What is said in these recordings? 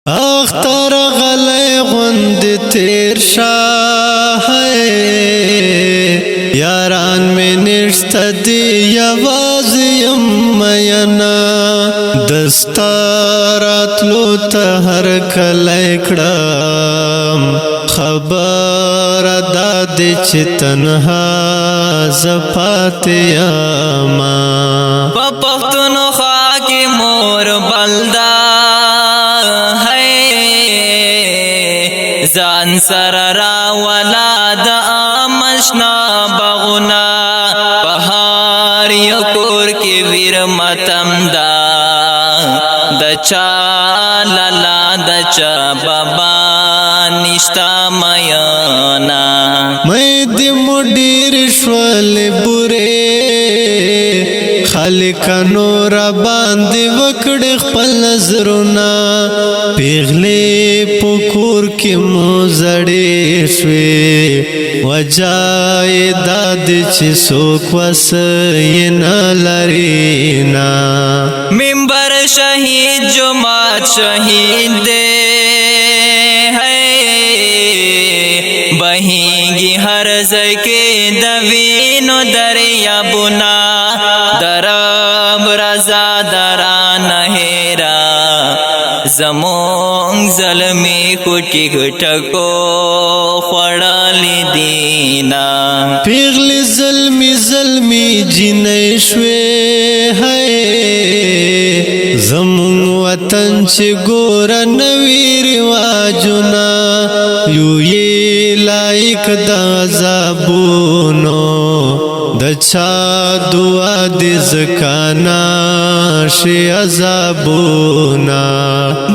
اختر غلی غند تیر شاه یاران میں نشت دی یوازیم مینا دستارات لو تهر کلی کڑم خبر دادی چی تنها زپات یاما پا پختونخوا کی مور بلدا زان سر را ولاد آمشنا بغنا بہار یکور کی ویر متم دا دچا للا دچا بابا نشتا میانا میں دی مڈیر شوال بورے خالقانو را باندې وکړ خپل نظرونه پیغلې پکور کې مو زړې شوې وجای داد چې څوک وس یې نه لري نه منبر شهید جماعت شهید دے بہیگی ہر زکی دوینو دریابنا درب رضا دران ہیرا زمون ظلمی کٹی گٹکو خوڑالی دینا پیغلی ظلمی ظلمی جنې شوې زمون وطن چې ګور نوی رواجونه یو یې لایق د عذابونو د چا دعا دې زکانا شي عذابونه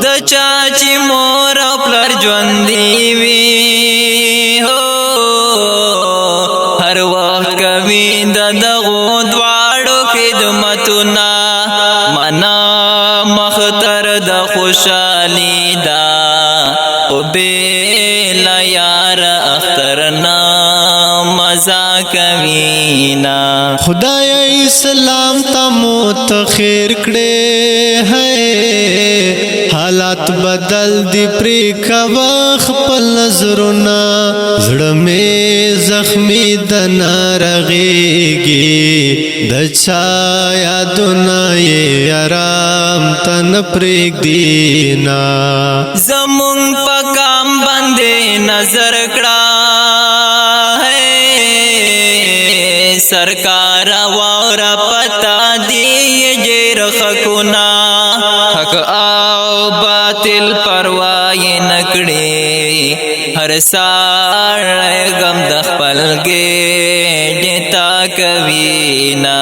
د چا چې مور او پلر ژوندي وي هر وخت کوي د دغو دواړو خدمتونه منا مختر د خوشحالي دا او بیلا یار اخترنا مزا کوینا خدای اسلام تا متخیر کړي ہے حالات بدل دی پری کا خپل نظرونه زړه می زخمی د نارغيږي د چا یادونه یې آرام تن پرېږ دینا زمون پکام باندې نظر کړه سرکار وورا پتا دی جیر خکونا حق آو باطل پروائی نکڑی ہر سار غم دخپل گے جتا کوینا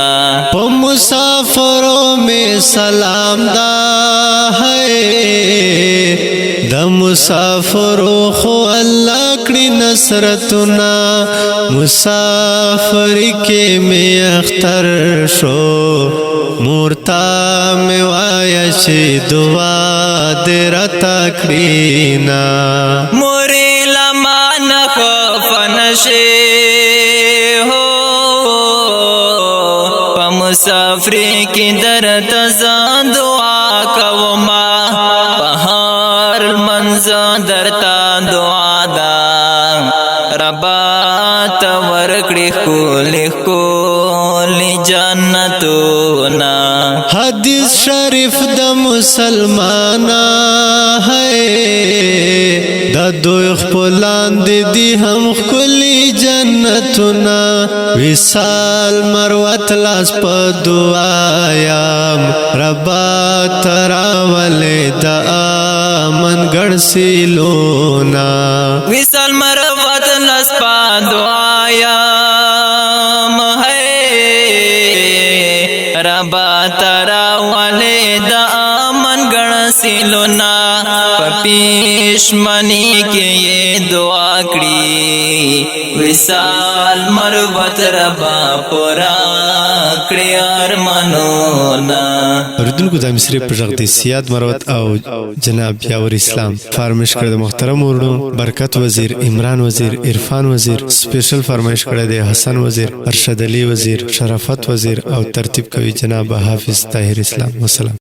پا مسافروں میں سلام دا ہے دا مسافروں خو اللہ کڑی نصرتنا مسافری کے میں اختر شو مورتا میں وایا چی دعا دے رتا کرینا موری لما نخوف نشے ہو پا مسافری کی درد زان دعا کوما پہار منزان درتا دعا دا ربات ورکڑی خولی جنتونا حدیث شریف دا مسلمانا ہے دا دوی خپلان دی هم خلی جنتونا وصال مروت لاس پا دعایم ربا تراولی دا آمن گرسیلونا وصال مروت لاس پا دعایم ربا ترا والے دا آمن گڑ سیلونا پیش منی کے یہ دعا کری وصال مروت ربا پورا کری ارمانونا اردن کو دا مصری پرغدی سیاد مروت او جناب یاور اسلام فرمایش کرده محترم ورنو برکت وزیر عمران وزیر عرفان وزیر سپیشل فرمایش کرده حسن وزیر ارشد علی وزیر شرافت وزیر او ترتیب کوي جناب حافظ طاهر اسلام. والسلام.